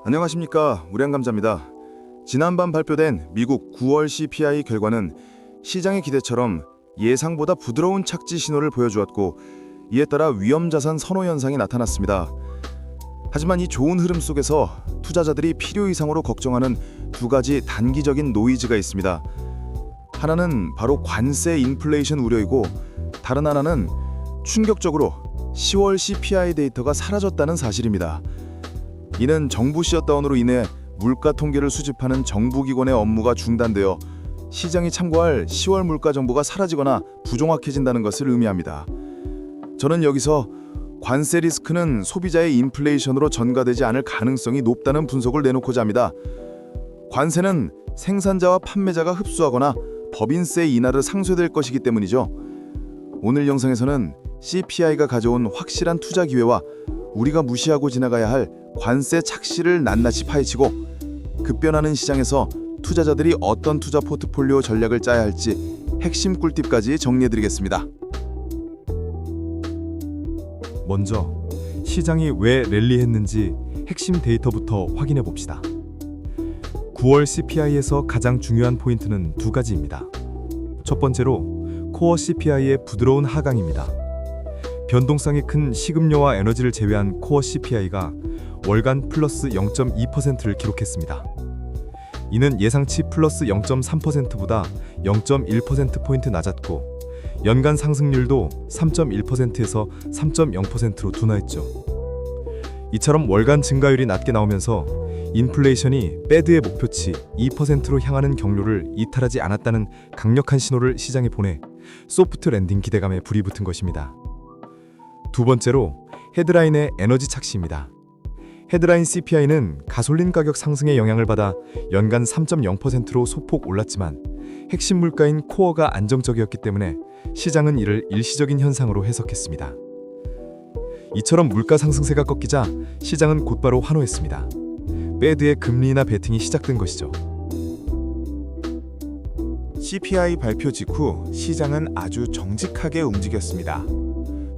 안녕하십니까, 우량감자입니다. 지난밤 발표된 미국 9월 CPI 결과는 시장의 기대처럼 예상보다 부드러운 착지 신호를 보여주었고, 이에 따라 위험자산 선호 현상이 나타났습니다. 하지만 이 좋은 흐름 속에서 투자자들이 필요 이상으로 걱정하는 두 가지 단기적인 노이즈가 있습니다. 하나는 바로 관세 인플레이션 우려이고, 다른 하나는 충격적으로 10월 CPI 데이터가 사라졌다는 사실입니다. 이는 정부 셧다운으로 인해 물가 통계를 수집하는 정부기관의 업무가 중단되어 시장이 참고할 10월 물가 정보가 사라지거나 부정확해진다는 것을 의미합니다. 저는 여기서 관세 리스크는 소비자의 인플레이션으로 전가되지 않을 가능성이 높다는 분석을 내놓고자 합니다. 관세는 생산자와 판매자가 흡수하거나 법인세 인하를 상쇄될 것이기 때문이죠. 오늘 영상에서는 CPI가 가져온 확실한 투자 기회와 우리가 무시하고 지나가야 할 관세 착시를 낱낱이 파헤치고, 급변하는 시장에서 투자자들이 어떤 투자 포트폴리오 전략을 짜야 할지 핵심 꿀팁까지 정리해드리겠습니다. 먼저 시장이 왜 랠리했는지 핵심 데이터부터 확인해 봅시다. 9월 CPI에서 가장 중요한 포인트는 두 가지입니다. 첫 번째로 코어 CPI의 부드러운 하강입니다. 변동성이 큰 식음료와 에너지를 제외한 코어 CPI가 월간 플러스 0.2%를 기록했습니다. 이는 예상치 플러스 0.3%보다 0.1%포인트 낮았고, 연간 상승률도 3.1%에서 3.0%로 둔화했죠. 이처럼 월간 증가율이 낮게 나오면서 인플레이션이 패드의 목표치 2%로 향하는 경로를 이탈하지 않았다는 강력한 신호를 시장에 보내 소프트 랜딩 기대감에 불이 붙은 것입니다. 두 번째로 헤드라인의 에너지 착시입니다. 헤드라인 CPI는 가솔린 가격 상승의 영향을 받아 연간 3.0%로 소폭 올랐지만, 핵심 물가인 코어가 안정적이었기 때문에 시장은 이를 일시적인 현상으로 해석했습니다. 이처럼 물가 상승세가 꺾이자 시장은 곧바로 환호했습니다. 패드의 금리 인하 베팅이 시작된 것이죠. CPI 발표 직후 시장은 아주 정직하게 움직였습니다.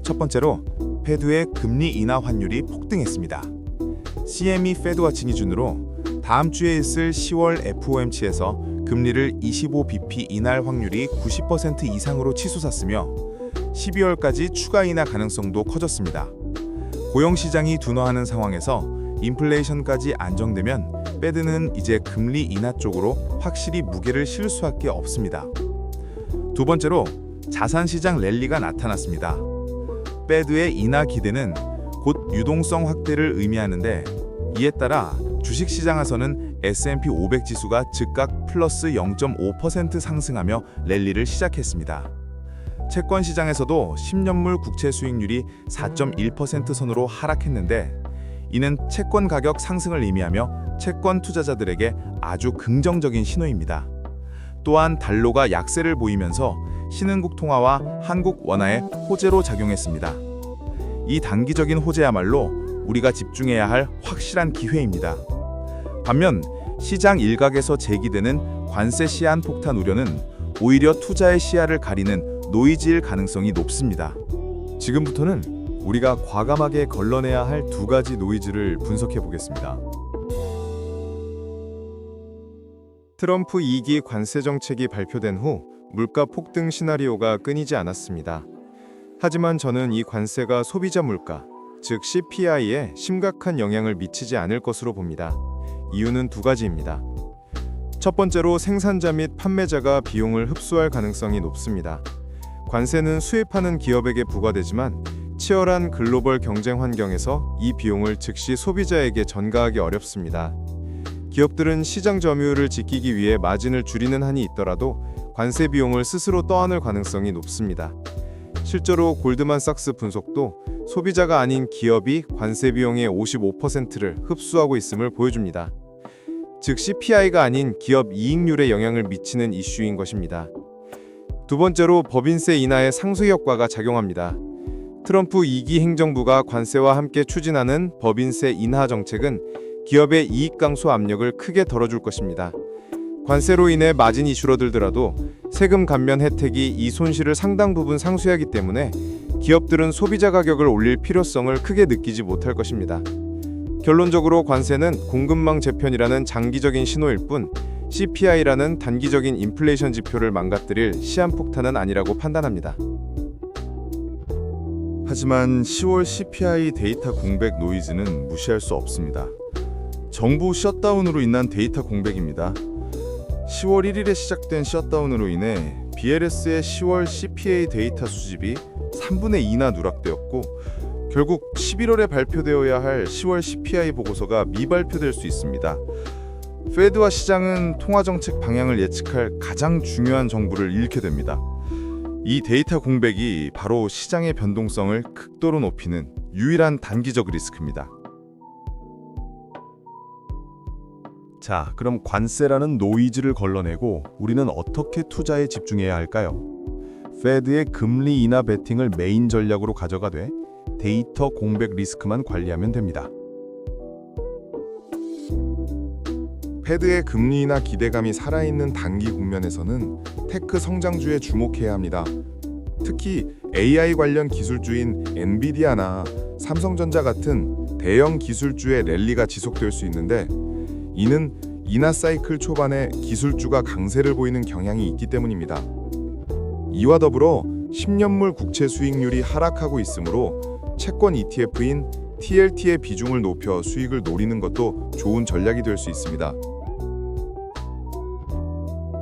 첫 번째로 패드의 금리 인하 환율이 폭등했습니다. CME 페드워치 기준으로 다음 주에 있을 10월 FOMC에서 금리를 25bp 인하할 확률이 90% 이상으로 치솟았으며 12월까지 추가 인하 가능성도 커졌습니다. 고용시장이 둔화하는 상황에서 인플레이션까지 안정되면 패드는 이제 금리 인하 쪽으로 확실히 무게를 실을 수밖에 없습니다. 두 번째로 자산시장 랠리가 나타났습니다. 패드의 인하 기대는 곧 유동성 확대를 의미하는데, 이에 따라 주식시장에서는 S&P 500 지수가 즉각 플러스 0.5% 상승하며 랠리를 시작했습니다. 채권시장에서도 10년물 국채 수익률이 4.1% 선으로 하락했는데, 이는 채권 가격 상승을 의미하며 채권 투자자들에게 아주 긍정적인 신호입니다. 또한 달러가 약세를 보이면서 신흥국 통화와 한국 원화의 호재로 작용했습니다. 이 단기적인 호재야말로 우리가 집중해야 할 확실한 기회입니다. 반면 시장 일각에서 제기되는 관세 시한 폭탄 우려는 오히려 투자의 시야를 가리는 노이즈일 가능성이 높습니다. 지금부터는 우리가 과감하게 걸러내야 할 두 가지 노이즈를 분석해 보겠습니다. 트럼프 2기 관세 정책이 발표된 후 물가 폭등 시나리오가 끊이지 않았습니다. 하지만 저는 이 관세가 소비자 물가, 즉 CPI에 심각한 영향을 미치지 않을 것으로 봅니다. 이유는 두 가지입니다. 첫 번째로 생산자 및 판매자가 비용을 흡수할 가능성이 높습니다. 관세는 수입하는 기업에게 부과되지만 치열한 글로벌 경쟁 환경에서 이 비용을 즉시 소비자에게 전가하기 어렵습니다. 기업들은 시장 점유율을 지키기 위해 마진을 줄이는 한이 있더라도 관세 비용을 스스로 떠안을 가능성이 높습니다. 실제로 골드만삭스 분석도 소비자가 아닌 기업이 관세 비용의 55%를 흡수하고 있음을 보여줍니다. 즉 CPI가 아닌 기업 이익률에 영향을 미치는 이슈인 것입니다. 두 번째로 법인세 인하의 상쇄 효과가 작용합니다. 트럼프 2기 행정부가 관세와 함께 추진하는 법인세 인하 정책은 기업의 이익 감소 압력을 크게 덜어줄 것입니다. 관세로 인해 마진이 줄어들더라도 세금 감면 혜택이 이 손실을 상당 부분 상쇄하기 때문에 기업들은 소비자 가격을 올릴 필요성을 크게 느끼지 못할 것입니다. 결론적으로 관세는 공급망 재편이라는 장기적인 신호일 뿐 CPI라는 단기적인 인플레이션 지표를 망가뜨릴 시한폭탄은 아니라고 판단합니다. 하지만 10월 CPI 데이터 공백 노이즈는 무시할 수 없습니다. 정부 셧다운으로 인한 데이터 공백입니다. 10월 1일에 시작된 셧다운으로 인해 BLS의 10월 CPI 데이터 수집이 3분의 2나 누락되었고 결국 11월에 발표되어야 할 10월 CPI 보고서가 미발표될 수 있습니다. 페드와 시장은 통화정책 방향을 예측할 가장 중요한 정보를 잃게 됩니다. 이 데이터 공백이 바로 시장의 변동성을 극도로 높이는 유일한 단기적 리스크입니다. 자, 그럼 관세라는 노이즈를 걸러내고 우리는 어떻게 투자에 집중해야 할까요? 페드의 금리 인하 베팅을 메인 전략으로 가져가되 데이터 공백 리스크만 관리하면 됩니다. 페드의 금리 인하 기대감이 살아있는 단기 국면에서는 테크 성장주에 주목해야 합니다. 특히 AI 관련 기술주인 엔비디아나 삼성전자 같은 대형 기술주의 랠리가 지속될 수 있는데 이는 인하 사이클 초반에 기술주가 강세를 보이는 경향이 있기 때문입니다. 이와 더불어 10년물 국채 수익률이 하락하고 있으므로 채권 ETF인 TLT의 비중을 높여 수익을 노리는 것도 좋은 전략이 될 수 있습니다.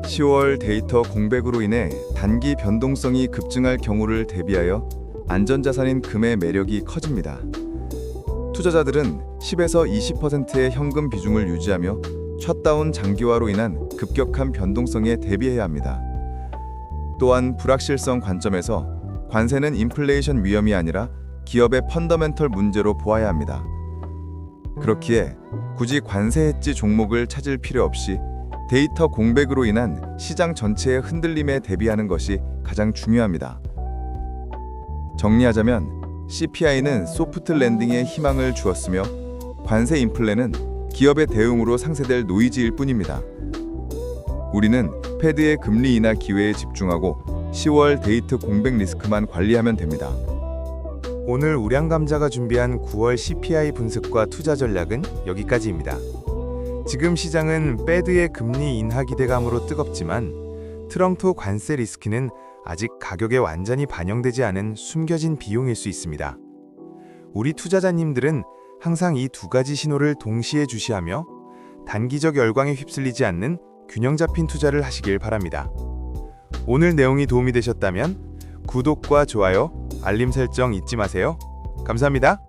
10월 데이터 공백으로 인해 단기 변동성이 급증할 경우를 대비하여 안전자산인 금의 매력이 커집니다. 투자자들은 10에서 20%의 현금 비중을 유지하며 셧다운 장기화로 인한 급격한 변동성에 대비해야 합니다. 또한 불확실성 관점에서 관세는 인플레이션 위험이 아니라 기업의 펀더멘털 문제로 보아야 합니다. 그렇기에 굳이 관세 해지 종목을 찾을 필요 없이 데이터 공백으로 인한 시장 전체의 흔들림에 대비하는 것이 가장 중요합니다. 정리하자면 CPI는 소프트 랜딩에 희망을 주었으며 관세 인플레는 기업의 대응으로 상쇄될 노이즈일 뿐입니다. 우리는 페드의 금리 인하 기회에 집중하고 10월 데이터 공백 리스크만 관리하면 됩니다. 오늘 우량감자가 준비한 9월 CPI 분석과 투자 전략은 여기까지입니다. 지금 시장은 페드의 금리 인하 기대감으로 뜨겁지만 트럼프 관세 리스크는 아직 가격에 완전히 반영되지 않은 숨겨진 비용일 수 있습니다. 우리 투자자님들은 항상 이 두 가지 신호를 동시에 주시하며 단기적 열광에 휩쓸리지 않는 균형 잡힌 투자를 하시길 바랍니다. 오늘 내용이 도움이 되셨다면 구독과 좋아요, 알림 설정 잊지 마세요. 감사합니다.